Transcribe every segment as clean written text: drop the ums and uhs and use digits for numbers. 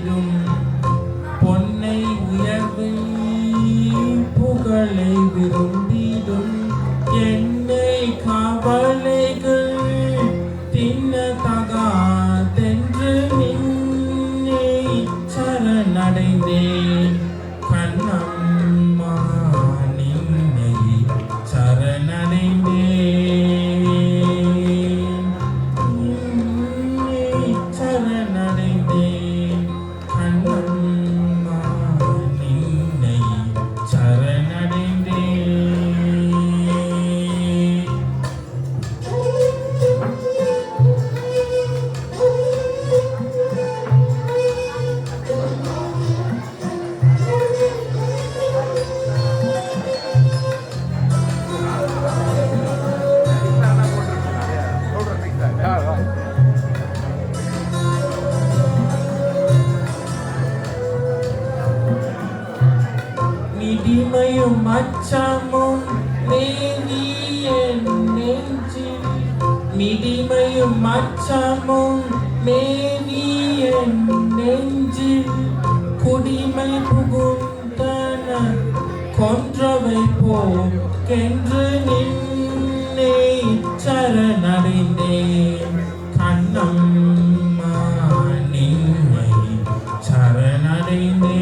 விரும்பிடும் பொன்னை உயர்வை புகழை விரும்பிடும் என்னை கவலைகள் தின்னதகாதென்று நின்னை சரணடைந்தேன் கண்ணம்மா நின்னை சரணடைந்தேன் சரணடைந்தேன் கண்ணம்மா நின்னை சரணடைந்தேன். மிடிமையும் அச்சமும் மேவிய நெஞ்சில் மிடிமையும் அச்சமும் மேவிய நெஞ்சில் குடிமை புகுந்தன கொன்றவை போக்கென்று நின்னை சரணடைந்தேன் கண்ணம்மா நின்னை சரணடைந்தேன்.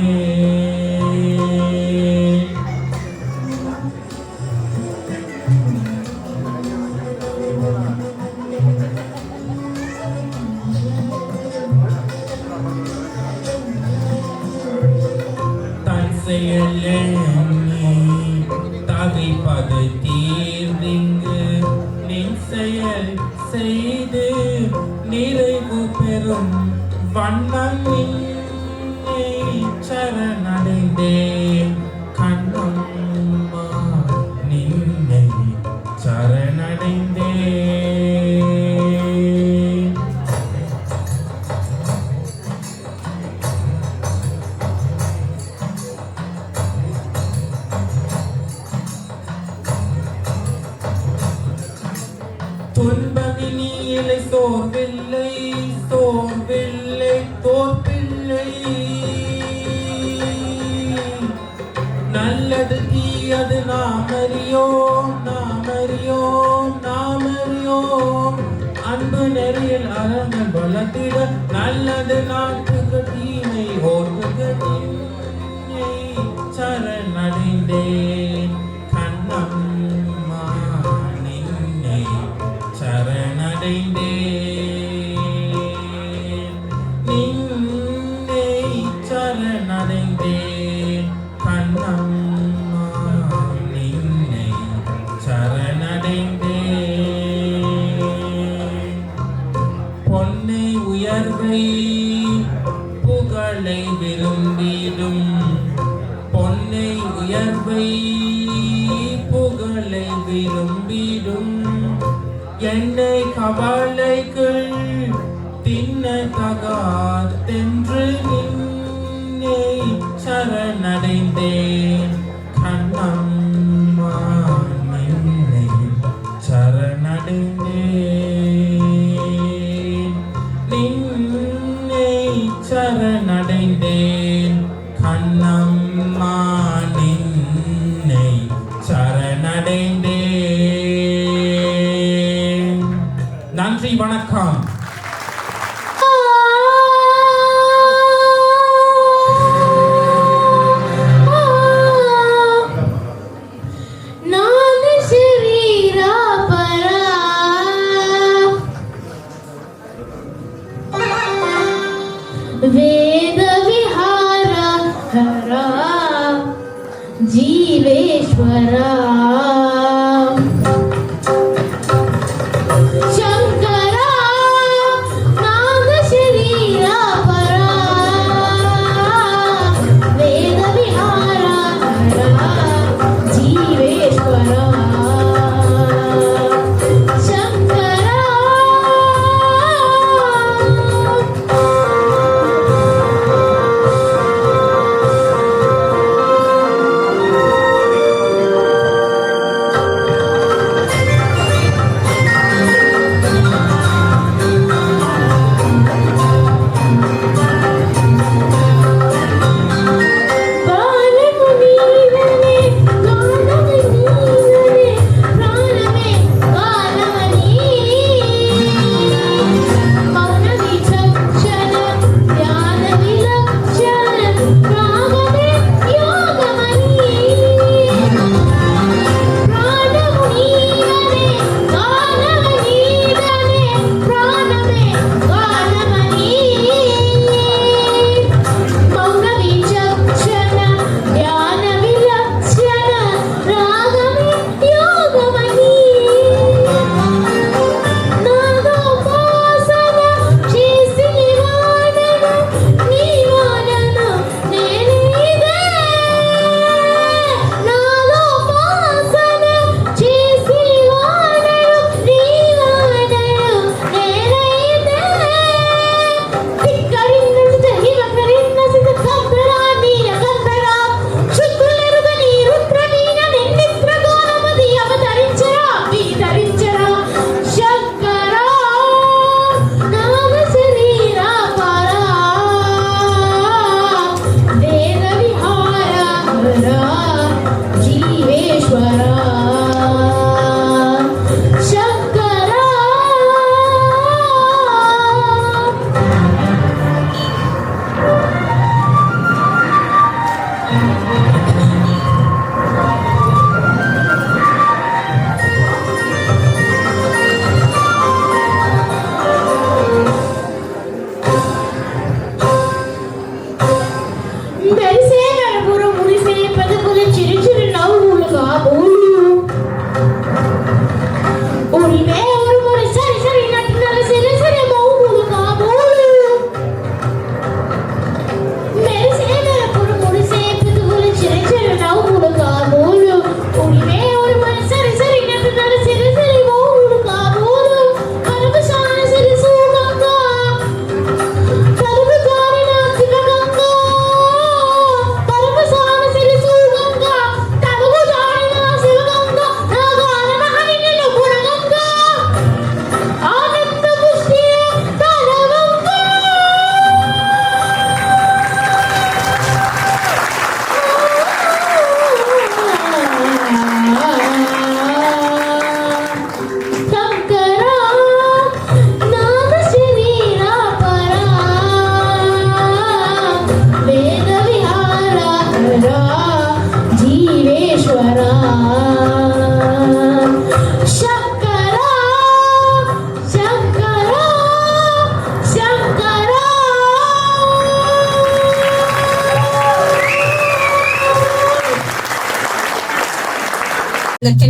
செயலெண்ணி தவிப்பது தீர்ந்திங்கு நின் செயல் செய்து நிறைவு பெறும் வண்ணம் நின்னை சரணடைந்தேன் கண்ணம்மா நின்னை சரணடைந்தேன். துன்பமினியிலை சோர்வில்லை சோர்வில்லை தோற்பில்லை நல்லது தீயது நாமறியோம் நாமறியோம் நாமறியோம் அன்பு நெறியில் அறங்கள் வளர்த்திட நல்லது நாட்டுக்கு தீமை ஓர்வுக நின்னை சரணடைந்தேன் கண்ணம்மா நின்னை சரணடைந்தேன் நின்னை சரணடைந்தேன் கண்ணம்மா நின்னை சரணடைந்தேன். பொன்னை உயர்வை புகழை விரும்பிடும் பொன்னை உயர்வை புகழை விரும்பிடும் என்னை கவலைகள் தின்னதகாதென்று நின்னை சரணடைந்தேன் கண்ணம்மா நின்னை சரணடைந்தேன் நின்னை சரணடைந்தேன் கண்ணம்மா நின்னை சரணடைந்தேன். நன்றி வணக்கம். वेद विहार हरा जीवेश्वरा Shankara Merisema puro murisme pada pula ciri-ciri nau mulga bolu. Urime urumore sari natinala sere mau mulga bolu. Merisema puro murisme pada pula ciri-ciri nau mulga bolu. Urime urumore sari natinala sere mau mulga bolu. Karabasana sere suganga. Karabasana natinala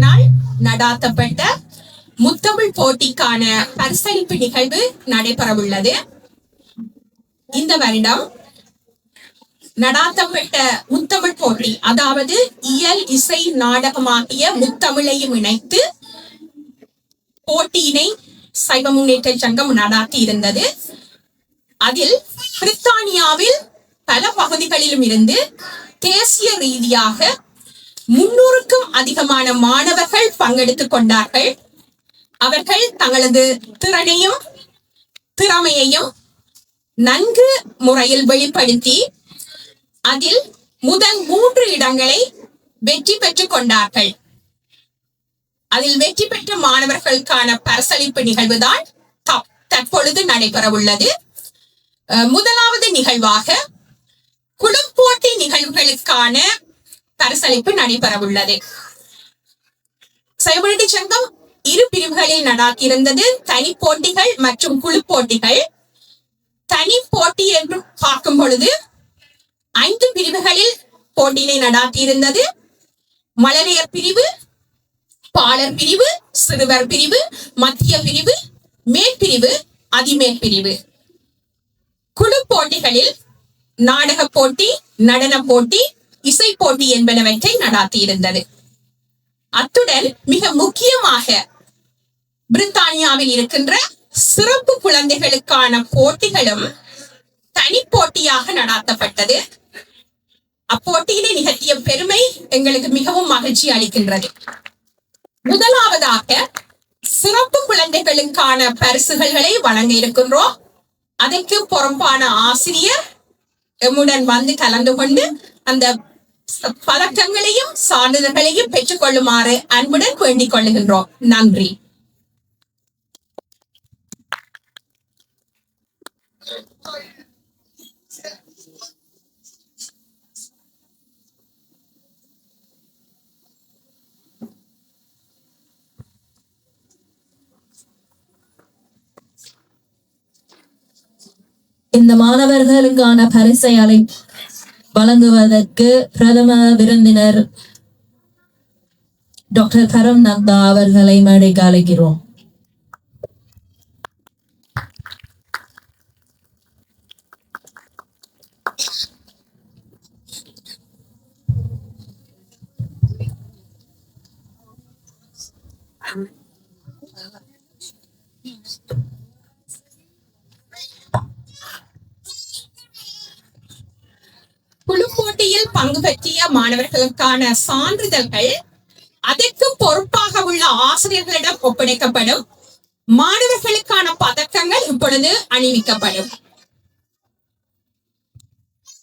நாள் நடாத்தப்பட்ட முத்தமிழ் போட்டிக்கான பரிசளிப்பு நிகழ்வு நடைபெறவுள்ளது. இந்த வருடம் நடாத்தப்பட்ட முத்தமிழ் போட்டி, அதாவது இயல் இசை நாடகமாகிய முத்தமிழையும் இணைத்து போட்டியினை சைவ முன்னேற்ற சங்கம் நடாத்தி இருந்தது. அதில் பிரித்தானியாவில் பல பகுதிகளிலும் இருந்து தேசிய ரீதியாக 300க்கும் அதிகமான மாணவர்கள் பங்கெடுத்துக் கொண்டார்கள். அவர்கள் தங்களது திறனையும் திறமையையும் நன்கு முறையில் வெளிப்படுத்தி அதில் முதல் 3 இடங்களை வெற்றி பெற்றுக் கொண்டார்கள். அதில் வெற்றி பெற்ற மாணவர்களுக்கான பரிசளிப்பு நிகழ்வுதான் தற்பொழுது நடைபெறவுள்ளது. முதலாவது நிகழ்வாக குழு போட்டி நிகழ்வுகளுக்கான பரிசளிப்பு நடைபெறவுள்ளது. சைவ முன்னேற்ற சங்கம் 2 பிரிவுகளில் நடாத்தியிருந்தது, தனி போட்டிகள் மற்றும் குழு போட்டிகள். தனி போட்டி என்று பார்க்கும் பொழுது 5 பிரிவுகளில் போட்டியினை நடாத்தியிருந்தது. மழலையர் பிரிவு, பாலர் பிரிவு, சிறுவர் பிரிவு, மத்திய பிரிவு, மேற்பிரிவு, அதிமேற்பிரிவு. குழு போட்டிகளில் நாடக போட்டி, நடன போட்டி, இசை போட்டி என்பனவற்றை நடாத்தியிருந்தது. அத்துடன் மிக முக்கியமாக பிரித்தானியாவில் இருக்கின்ற சிறப்பு குழந்தைகளுக்கான போட்டிகளும் தனி போட்டியாக நடாத்தப்பட்டது. அப்போட்டியினை நிகழ்த்திய பெருமை எங்களுக்கு மிகவும் மகிழ்ச்சி அளிக்கின்றது. முதலாவதாக சிறப்பு குழந்தைகளுக்கான பரிசுகளை வழங்க இருக்கின்றோம். அதற்கு பொறுப்பான ஆசிரியர் எம்முடன் வந்து கலந்து கொண்டு அந்த பதக்கங்களையும் சான்றிதழ்களையும் பெற்றுக் கொள்ளுமாறு அன்புடன் வேண்டிக் கொள்ளுகின்றோம். நன்றி. இந்த மாணவர்களுக்கான பரிசை வழங்குவதற்கு பிரதம விருந்தினர் டாக்டர் கரம் நக்தா அவர்களை மேடைக்கு அழைக்கிறோம். குழு போட்டியில் பங்கு பெற்றிய மாணவர்களுக்கான சான்றிதழ்கள் அதற்கு பொறுப்பாக உள்ள ஆசிரியர்களிடம் ஒப்படைக்கப்படும். மாணவர்களுக்கான பதக்கங்கள் இப்பொழுது அணிவிக்கப்படும்.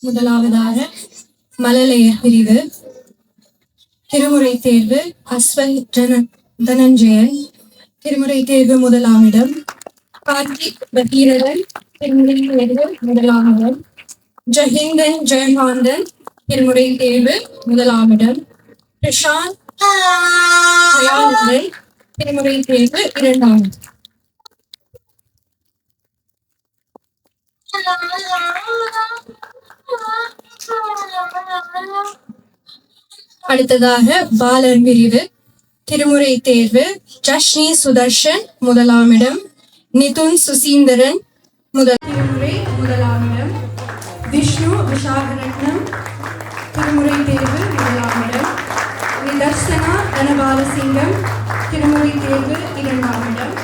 முதலாவதாக மழலையர் பிரிவு திருமுறை தேர்வு அஸ்வல் தனஞ்சயன் திருமுறை தேர்வு முதலாம் இடம். கார்த்திக் பகீரதன் திருமுறை தேர்வு முதலாம் இடம். ஜஹிந்தன் ஜெயகாந்தன் திருமுறை தேர்வு முதலாம் இடம். பிரசாந்த் திருமுறை தேர்வு 2ஆம் இடம். அடுத்ததாக பாலர் பிரிவு திருமுறை தேர்வு ஜஷ்னி சுதர்ஷன் முதலாம் இடம், நிதுன் சுசீந்தரன் திருமுறை முதலாம் இடம், விஷ்ணு விஷாகரட்னம் திருமுறை தேர்வு முதலாம் இடம், நிதர்சனா தனபாலசிங்கம் திருமுறை தேர்வு இரண்டாம் இடம்,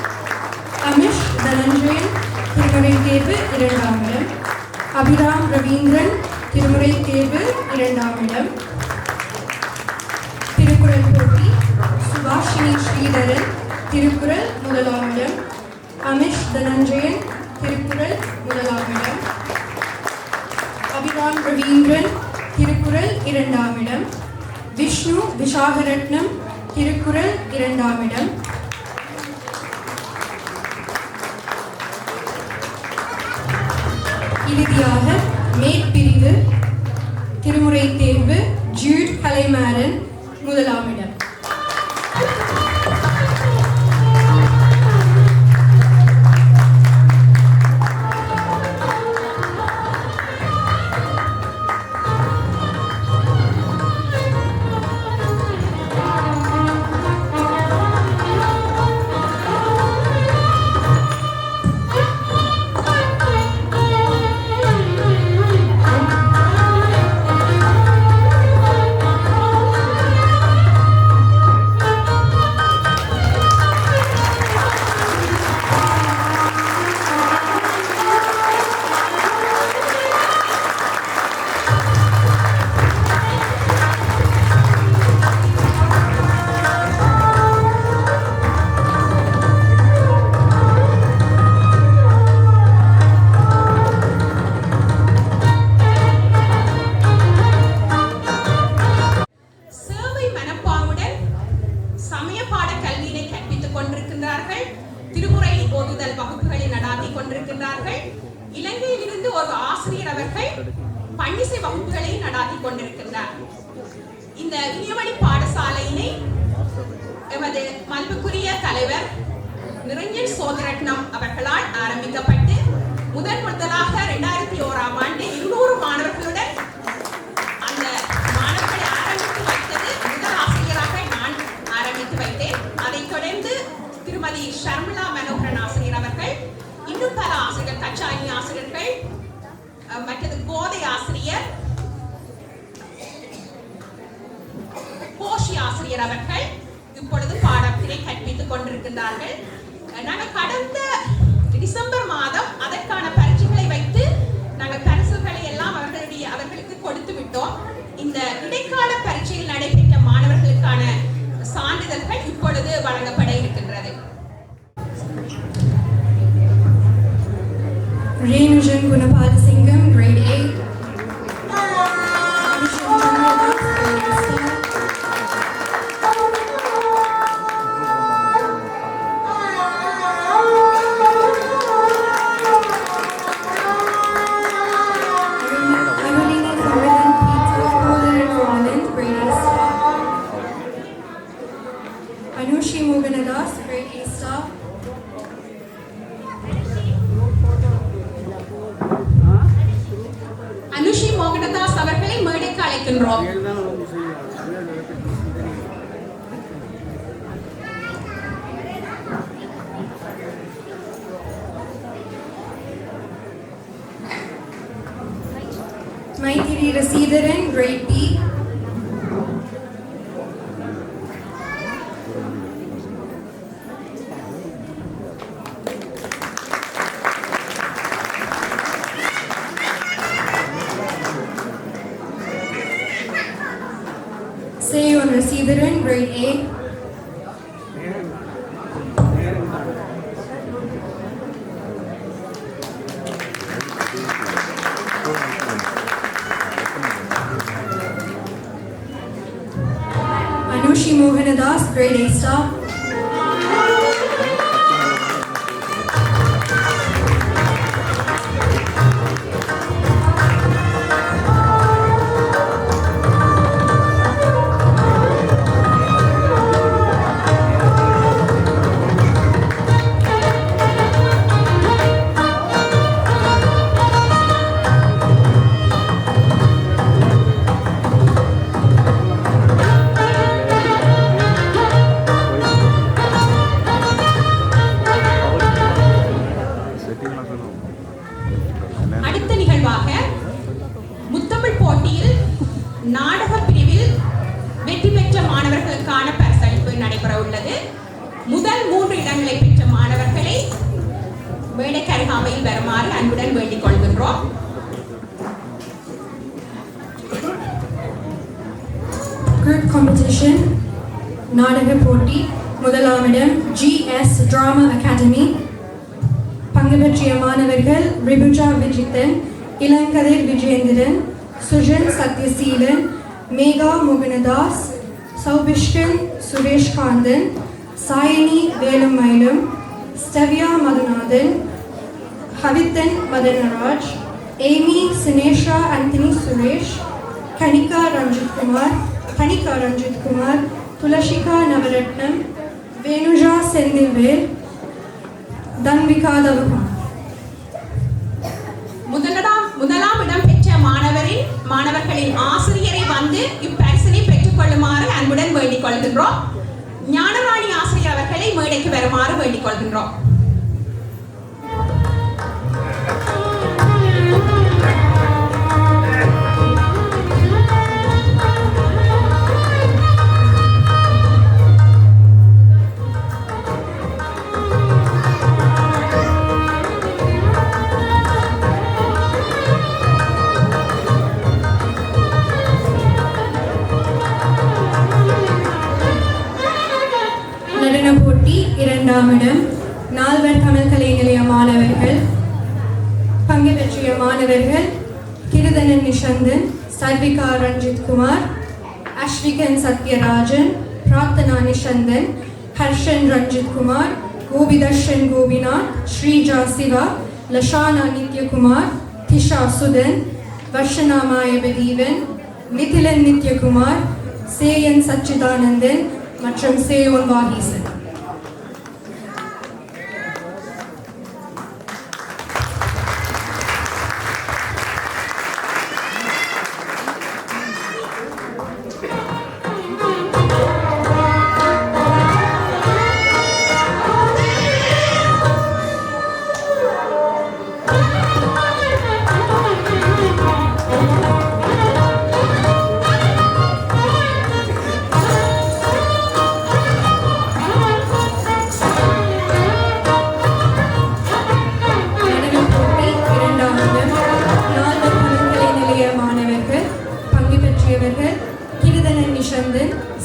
அமிஷ் தனஞ்சயன் திருமுறை தேர்வு இரண்டாம் இடம், அபிராம் ரவீந்திரன் திருமுறை தேர்வு இரண்டாம் இடம். திருக்குறள் போட்டி சுபாஷினி ஸ்ரீதரன் திருக்குறள் முதலாம் இடம், அமிஷ் தனஞ்சயன் திருக்குறள் முதலாம் இடம், அபிராம் ரவீந்திரன் திருக்குறள் இரண்டாம் இடம், விஷ்ணு விஷாகரட்னம் திருக்குறள் இரண்டாம் இடம். இறுதியாக மேற்பிரிவு திருமுறை தேர்வு ஜூட் கலைமாறன் முதலாம் இடம். சேவை மனப்பாங்குடன் சமய பாட கல்வியினை கற்பித்துக் கொண்டிருக்கின்றார்கள். திருமுறை ஓதுதல் வகுப்புகளை நடாத்தி கொண்டிருக்கின்றார்கள். இலங்கையில் இருந்து ஒரு ஆசிரியர் அவர்கள் பன்னிசை வகுப்புகளை நடாத்தி கொண்டிருக்கின்றார். இந்த இனியவழி பாடசாலையினை எமது மதிப்புக்குரிய தலைவர் நிரஞ்சன் சோதரட்னம் அவர்களால் ஆரம்பிக்கப்பட்டு முதலாக 2001ஆம் ஆண்டு 200 மாணவர்களுடன் அந்த மாணவர்களை ஆரம்பித்து வைத்தது முதல் ஆசிரியராக நான் ஆரம்பித்து வைத்தேன். அதைத் தொடர்ந்து திருமதி ஷர்மிளா மனோகரன் ஆசிரியர் அவர்கள், இன்னும் பல ஆசிரியர், கச்சாயினி ஆசிரியர்கள், மற்றது கோதை ஆசிரியர், கோஷி ஆசிரியர் அவர்கள் இப்பொழுது பாடத்தினை கற்பித்துக் கொண்டிருக்கின்றார்கள். நாங்கள் கடந்த டிசம்பர் மாதம் அதற்கான பரீட்சைகளை வைத்து நாங்கள் பரிசுகளை எல்லாம் அவர்களுக்கு கொடுத்து விட்டோம். இந்த இடைக்கால பரீட்சையில் நடைபெற்ற மாணவர்களுக்கான சான்றிதழ்கள் இப்பொழுது வழங்கப்பட இருக்கின்றது. ரேணுஜன் Gunabalasingam grade 8, Anushi Moganadas, grade A star. Anushi Mohanadas அவர்களை மேடைக்கு அழைக்கின்றோம். Maithiri Rasidaran, grade B. Seyon Rasidaran, grade A. Anushi Moganadas, grade A star. நாடக பிரிவில் வெற்றி பெற்ற மாணவர்களுக்கான பரிசளிப்பு நடைபெற உள்ளது. முதல் 3 இடங்களை பெற்ற மாணவர்களை மேடைக்கு அருகாமையில் வருமாறு அன்புடன் வேண்டிக் கொள்கின்றோம். Group competition, நாடக போட்டி, முதலாம் இடம் GS Drama Academy. பங்கு பெற்றிய மாணவர்கள் ரிபுஜா விஜித்தன், இளங்கதிர் விஜயேந்திரன், சுஜன் சத்யசீலன், மேகா மோகனதாஸ், சௌபிஷ்கன் சுரேஷ்காந்தன், சாயினி வேலுமயிலும், ஸ்டவ்யா மதுநாதன், ஹவித்தன் மதனராஜ், ஏமி சினேஷா ஆந்தனி சுரேஷ், கனிகா ரஞ்சித் குமார், துளசிகா நவரத்னம், வேணுஜா செந்தில்வேல், தன்விகா தவகுமார். முதலாம் இடம் பெற்ற மாணவர்களின் ஆசிரியரை வந்து இப்பரிசினை பெற்றுக் கொள்ளுமாறு அன்புடன் வேண்டிக் கொள்கின்றோம். ஞானராணி ஆசிரியர் அவர்களை மேடைக்கு வருமாறு வேண்டிக் கொள்கின்றோம். நடன போட்டி, இரண்டாம் இடம் நால்வர் தமிழ் கலை நிலைய மாணவர்கள். பங்கு பெற்றிய மாணவர்கள் கிருதனன் நிஷந்தன், சர்விகா ரஞ்சித் குமார், அஸ்விகன் சத்யராஜன், பிரார்த்தனா நிஷந்தன், ஹர்ஷன் ரஞ்சித் குமார், கோபிதர்ஷன் கோபிநாத், ஸ்ரீஜா சிவா, லஷானா நித்யகுமார், திஷா சுதன், வர்ஷனா மாயபதீவன், மிதிலன் நித்யகுமார், சேயன் சச்சிதானந்தன் மற்றும் சேயோன் வாகீசன்.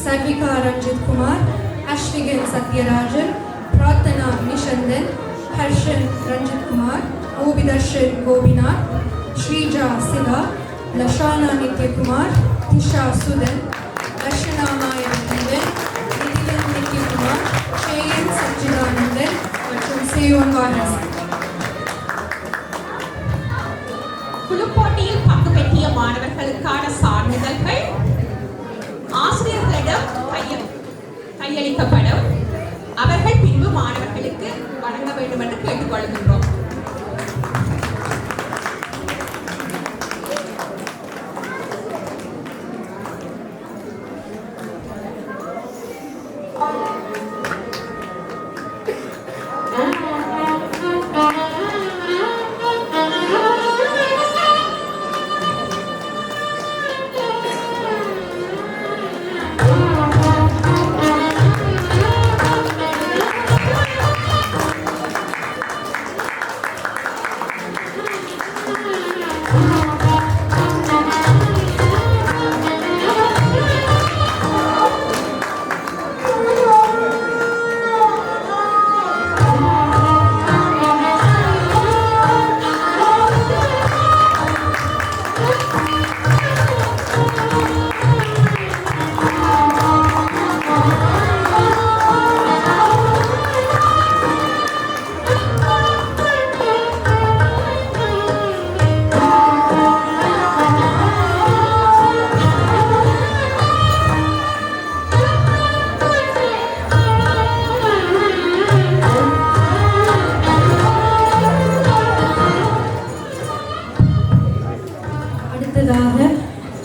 சர்விகா ரஞ்சித் குமார், அஸ்விகன் சத்யராஜன், பிரார்த்தனா நிஷந்தன், ஹர்ஷன் ரஞ்சித் குமார், கோபிதர்ஷன் கோபிநாத், ஸ்ரீஜா சிவா, லஷானா நித்யகுமார், திஷா சுதன், வர்ஷனா மாயவதீவன், மிதிலன் நித்யகுமார், சேயன் சச்சிதானந்தன் மற்றும் சேயோன் வாகீசன். குழுப்போட்டியில் பங்கு பெற்றிய மாணவர்களுக்கான சான்றிதழ்கள் ஆசிரியர்களிடம் கையளிக்கப்படும். அவர்கள் பின்பு மாணவர்களுக்கு வழங்க வேண்டும் என்று கேட்டுக்கொள்கின்றோம்.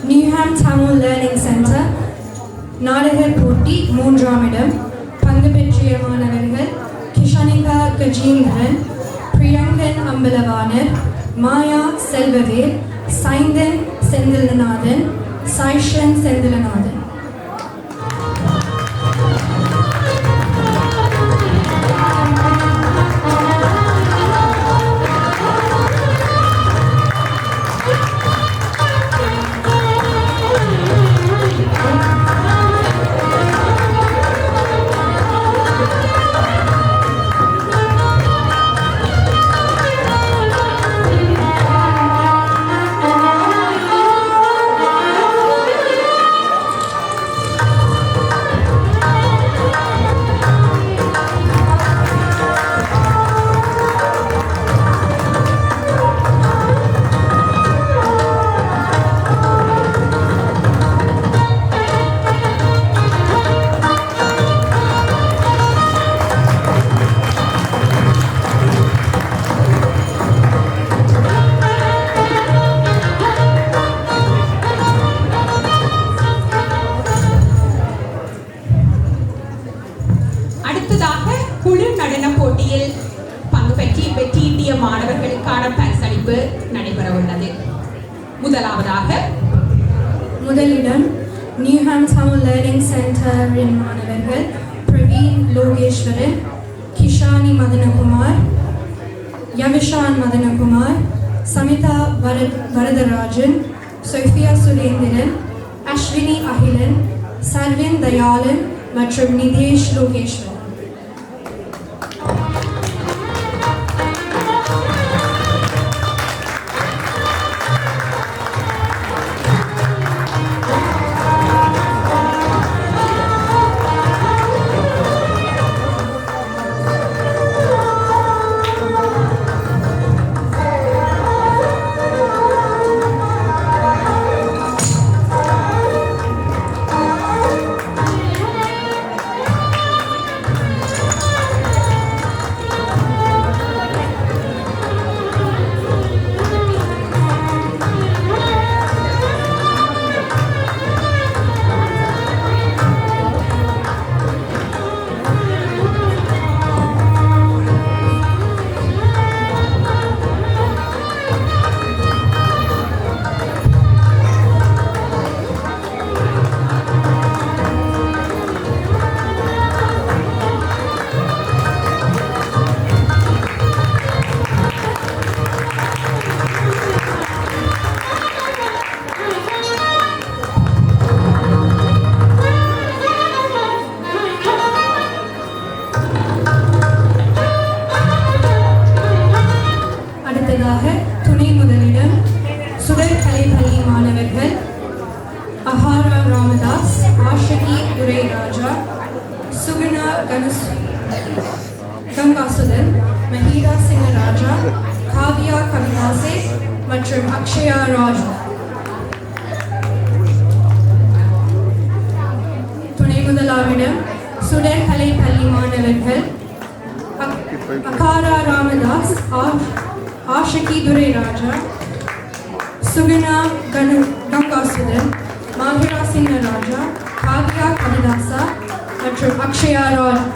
நியூஹாம் தமிழ் லேர்னிங் சென்டர் நாடகர் போட்டி, மூன்றாம் இடம். பங்கு பெற்றிய மாணவர்கள் கிஷானிகா கஜேந்திரன், பிரியங்கன் அம்பலவாணர், மாயா செல்வவேல், சைந்தன் செந்தில்நாதன், Saishan Sendilanathan. அடுத்ததாக குழு நடன போட்டியில் பங்கு பெற்றி வெற்றியீட்டிய மாணவர்களுக்கான பரிசளிப்பு நடைபெற உள்ளது. முதலிடம் நியூஹாம் தமிழ் லேர்னிங் சென்டரின் மாணவர்கள் பிரவீன் லோகேஸ்வரன், கிஷானி மதனகுமார், யவிஷான் மதனகுமார், சமிதா வரதராஜன், சோஃபியா சுரேந்திரன், அஸ்வினி அகிலன், சர்வின் தயாளன் மற்றும் நிதேஷ் லோகேஸ்வரன். துணை முதலிடம் சுடர் கலைப்பள்ளி மாணவர்கள் அஹாரா ராமதாஸ், ஆஷகி துரை ராஜா, சுகுணா கங்காசுதன், மஹீரா சிங்க ராஜா, காவியா கவிதாசே மற்றும் அக்ஷயா ராஜ். துணை முதலாவிடம் சுடர் கலைப்பள்ளி மாணவர்கள் அகாரா ராமதாஸ், ஆஷகி துரை ராஜா, சுகுணா கங்காசுதன், மாஹிரா சிங்க ராஜா, காவியா கவிதாசா மற்றும் அக்ஷயா ராஜ்.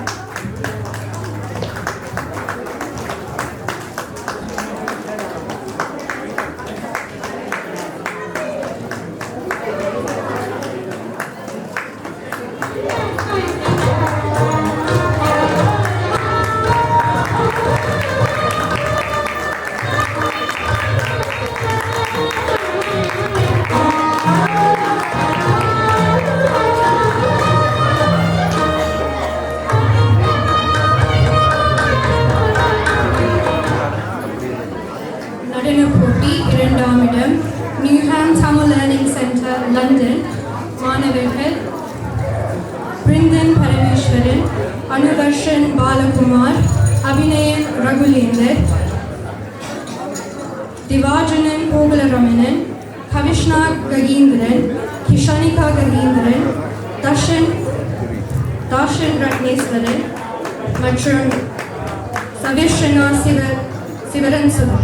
போட்டி இரண்டாம் இடம் Newham Tamil learning centre London மாணவர்கள் பிருந்தன் பரமேஸ்வரன், அனுவர்ஷன் பாலகுமார், அபிநயன் ரகுலேந்தர், திவாஜனன் கோகுலரமணன், கவிஷ்ணா ககீந்திரன், கிஷானிகா ககீந்திரன், தாஷன் ரத்னேஸ்வரன் மற்றும் சவிஷ்ணா சிவரன் சுதா.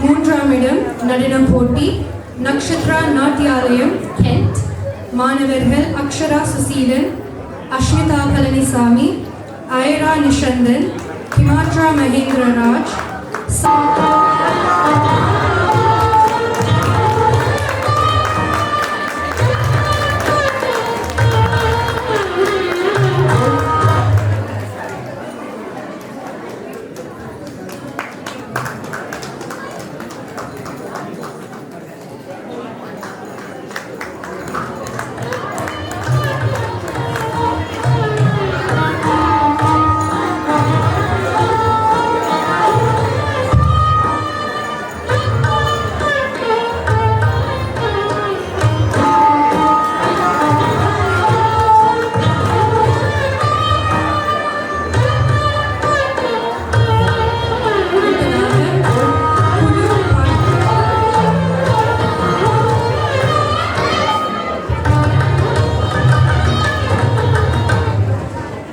மூன்றாம் இடம் நடனம் போட்டி நக்ஷத்ரா நாட்டியாலயம் கென்ட் மாணவர்கள் அக்ஷரா சுசீலன் அஷ்மிதா பழனிசாமி ஐரா நிஷந்தன் ஹிமாத்ரா மகேந்திரராஜ்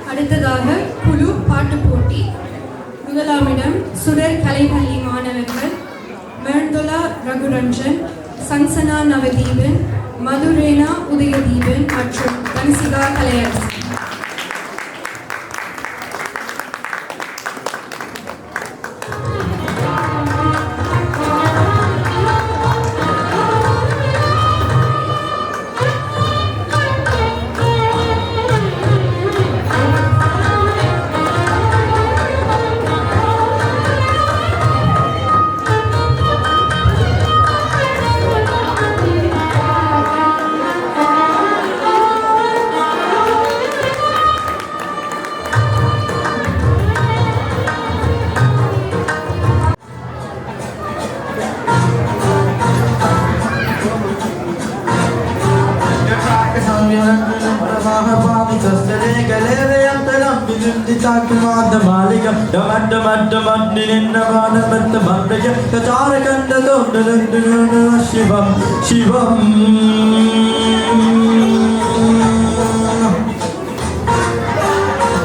அடுத்ததாக குழு பாட்டு போட்டி முதலாம் இடம் சுடர் கலைப்பள்ளி மாணவர்கள் மெர்துலா ரகுரஞ்சன் சன்சனா நவதீபன் மதுரேனா உதயதீபன் மற்றும் Vanshika Kalaiyarasan Shivam Shivam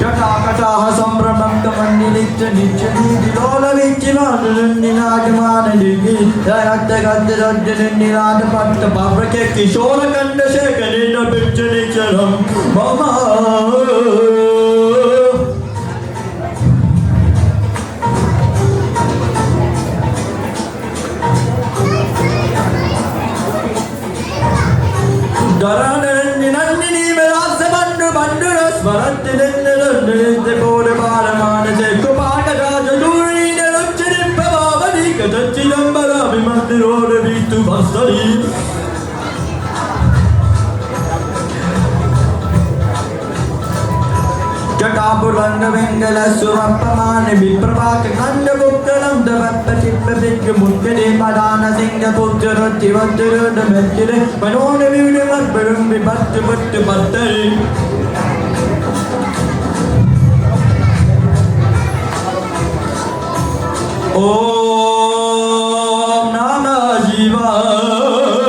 Jatakatāha Sambramanta Mandilicca Niccani Dilola Vicchimanuninagamana Digi Dayatta Gaddarajjanindilada Patta Babrake Kishora Kanda Shekanina Vicchanicharam Mama Daranandinandini Melasa Bandu Banduras Varantinendalundinite Kode Paramanase Kupaka Raja Duri Neluchini Pavavadi Katachidambara Vimandirode Vitu Bastari Jatapurvanga Vengala Surappamani Viprabhaka Kanda Bukkalam Davappa Tippa Vigga Mukkade Madana Singha Puttara Tivattara Damettire Manone Vivide Vatparum Vibattu Vattu Battari Om Namah Shivaya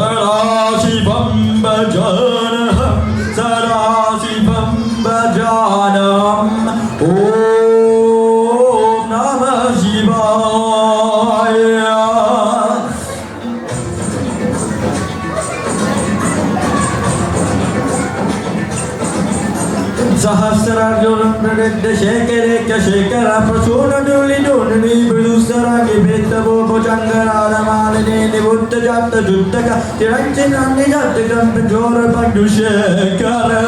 Sarashivam Bhajanaham Sarashivam Bhajanaham Om Namah Shivaya Sahasrarjunam Pradedda Shekareka Shekara Prasuna Duli Dunani Bilusaragi Bhetavo Bojangara Malini Nivutta Jatta Juttaka Tiranjanani Jatta Jora Pandu Shekara